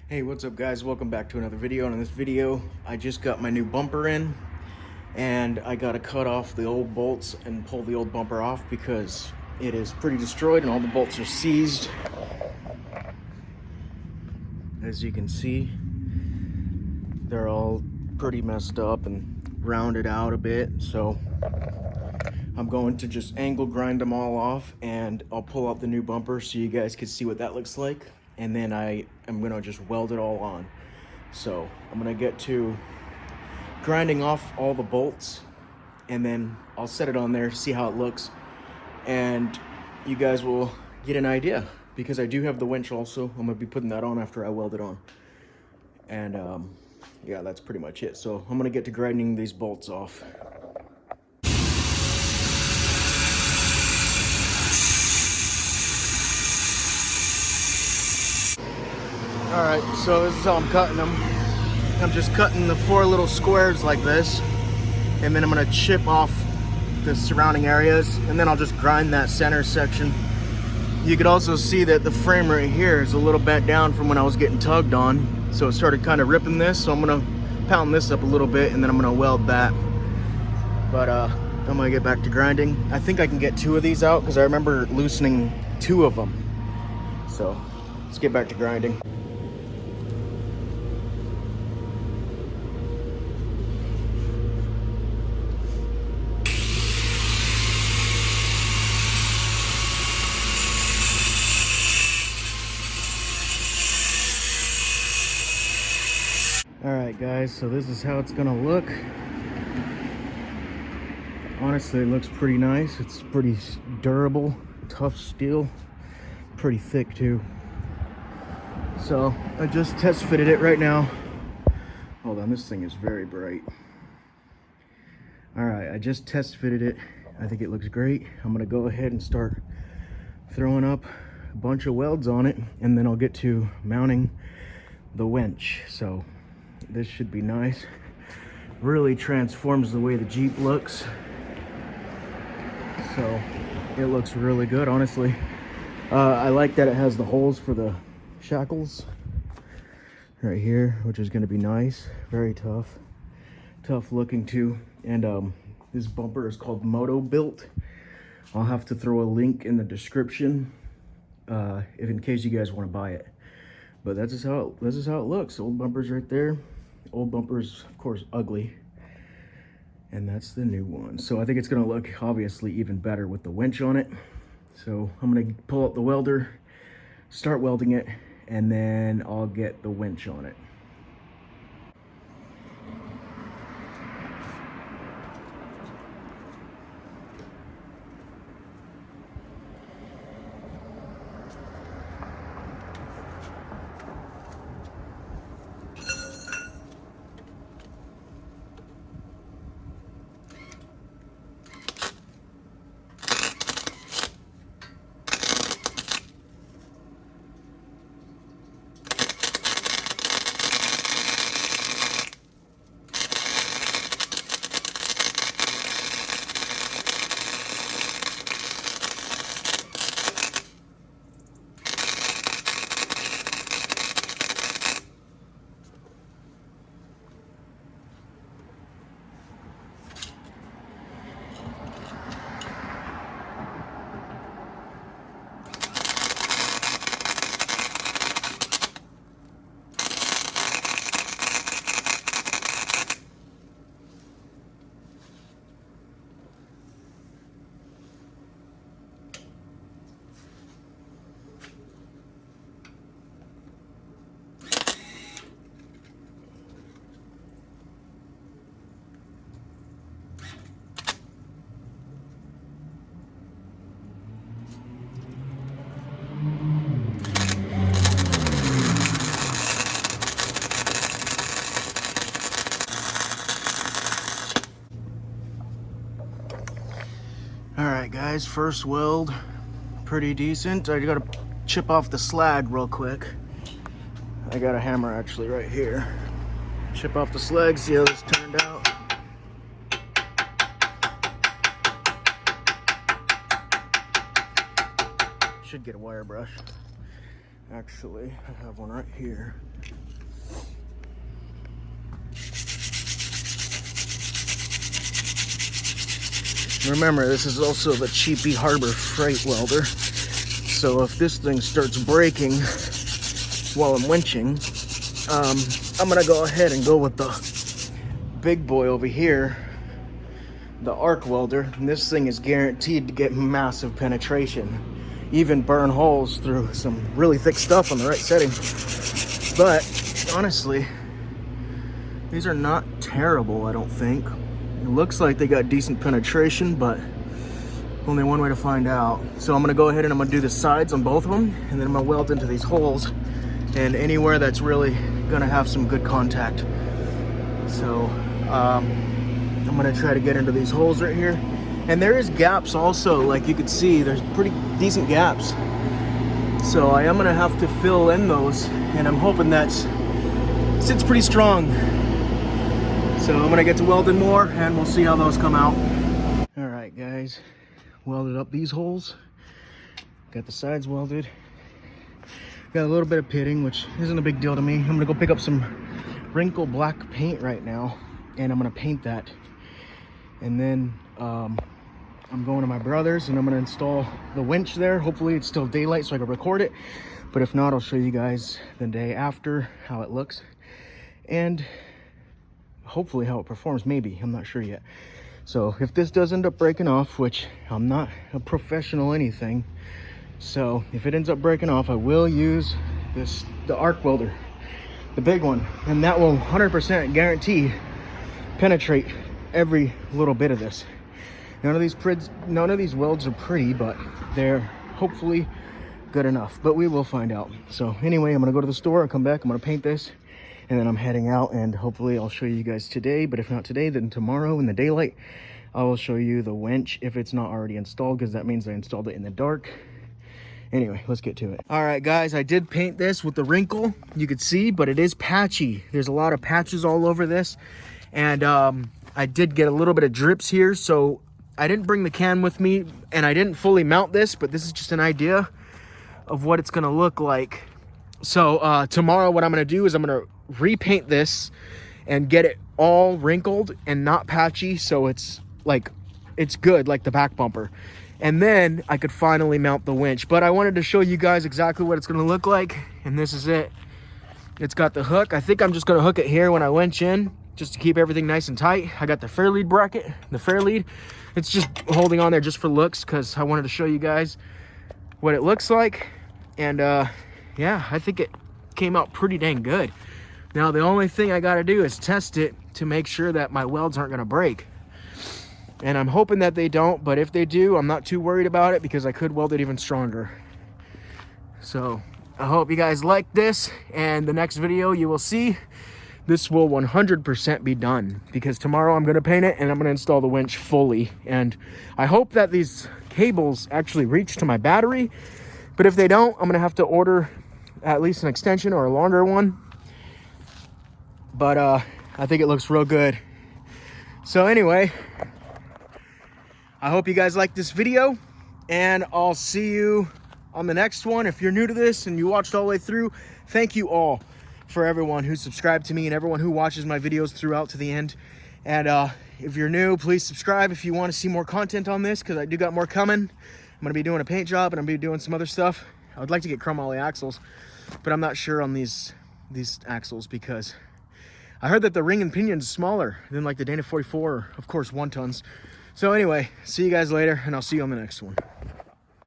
Hey, what's up guys? Welcome back to another video. And in this video, I just got my new bumper in and I gotta cut off the old bolts and pull the old bumper off because it is pretty destroyed and all the bolts are seized. As you can see, they're all pretty messed up and rounded out a bit. So I'm going to just angle grind them all off and I'll pull out the new bumper so you guys can see what that looks like. And then I am gonna just weld it all on. So I'm gonna get to grinding off all the bolts and then I'll set it on there, see how it looks. And you guys will get an idea because I do have the winch also. I'm gonna be putting that on after I weld it on. And yeah, that's pretty much it. So I'm gonna get to grinding these bolts off. All right, so this is how I'm cutting them. I'm just cutting the 4 little squares like this, and then I'm gonna chip off the surrounding areas, and then I'll just grind that center section. You could also see that the frame right here is a little bent down from when I was getting tugged on, so it started kind of ripping this, so I'm gonna pound this up a little bit, and then I'm gonna weld that. But I'm gonna get back to grinding. I think I can get 2 of these out, because I remember loosening 2 of them. So let's get back to grinding. Alright guys, so this is how it's gonna look. Honestly, it looks pretty nice. It's pretty durable, tough steel, pretty thick too. So I just test fitted it right now. Hold on, this thing is very bright. Alright, I just test fitted it. I think it looks great. I'm gonna go ahead and start throwing up a bunch of welds on it, and then I'll get to mounting the winch. So this should be nice. Really transforms the way the Jeep looks. So it looks really good, honestly. I like that it has the holes for the shackles right here, which is going to be nice. Very tough looking too. And this bumper is called Moto Built. I'll have to throw a link in the description if in case you guys want to buy it. But this is how it looks. Old bumper's right there. Old bumper's of course ugly, and that's the new one. So I think it's gonna look obviously even better with the winch on it. So I'm gonna pull out the welder, start welding it, and then I'll get the winch on it. Alright guys, first weld, pretty decent. I gotta chip off the slag real quick. I got a hammer actually right here. Chip off the slag, see how this turned out. Should get a wire brush. Actually, I have one right here. Remember, this is also the cheapy Harbor Freight welder. So if this thing starts breaking while I'm winching, I'm gonna go ahead and go with the big boy over here, the arc welder. And this thing is guaranteed to get massive penetration, even burn holes through some really thick stuff on the right setting. But honestly, these are not terrible, I don't think. It looks like they got decent penetration, but only one way to find out. So I'm gonna go ahead and I'm gonna do the sides on both of them, and then I'm gonna weld into these holes and anywhere that's really gonna have some good contact. So I'm gonna try to get into these holes right here. And there is gaps also, like you can see, there's pretty decent gaps. So I am gonna have to fill in those, and I'm hoping that sits pretty strong. So I'm gonna get to welding more and we'll see how those come out. All right, guys, welded up these holes. Got the sides welded. Got a little bit of pitting, which isn't a big deal to me. I'm gonna go pick up some wrinkle black paint right now, and I'm gonna paint that. And then I'm going to my brother's and I'm gonna install the winch there. Hopefully it's still daylight so I can record it. But if not, I'll show you guys the day after how it looks. And hopefully how it performs, maybe, I'm not sure yet. So if this does end up breaking off, which I'm not a professional anything, so if it ends up breaking off, I will use the arc welder, the big one, and that will 100% guarantee penetrate every little bit of this. None of these welds are pretty, but they're hopefully good enough, but we will find out. So anyway, I'm gonna go to the store and come back. I'm gonna paint this, and then I'm heading out, and hopefully I'll show you guys today. But if not today, then tomorrow in the daylight, I will show you the winch if it's not already installed, because that means I installed it in the dark. Anyway, let's get to it. All right, guys, I did paint this with the wrinkle, you could see, but it is patchy. There's a lot of patches all over this, and I did get a little bit of drips here, so I didn't bring the can with me, and I didn't fully mount this, but this is just an idea of what it's gonna look like. So tomorrow what I'm gonna do is I'm gonna repaint this and get it all wrinkled and not patchy, so it's like it's good, like the back bumper, and then I could finally mount the winch. But I wanted to show you guys exactly what it's going to look like, and this is it. It's got the hook. I think I'm just going to hook it here when I winch in, just to keep everything nice and tight. I got the fair lead bracket, the fair lead, it's just holding on there just for looks, because I wanted to show you guys what it looks like. And yeah, I think it came out pretty dang good. Now the only thing I got to do is test it to make sure that my welds aren't going to break, and I'm hoping that they don't, but if they do, I'm not too worried about it, because I could weld it even stronger. So I hope you guys like this, and the next video you will see this will 100% be done, because tomorrow I'm going to paint it and I'm going to install the winch fully. And I hope that these cables actually reach to my battery, but if they don't, I'm going to have to order at least an extension or a longer one. But I think it looks real good. So anyway, I hope you guys like this video, and I'll see you on the next one. If you're new to this and you watched all the way through, thank you all for everyone who subscribed to me and everyone who watches my videos throughout to the end. And if you're new, please subscribe if you want to see more content on this, because I do got more coming. I'm going to be doing a paint job, and I'm going to be doing some other stuff. I would like to get chromoly axles, but I'm not sure on these axles, because I heard that the ring and pinion is smaller than like the Dana 44, or of course 1 tons. So anyway, see you guys later, and I'll see you on the next one.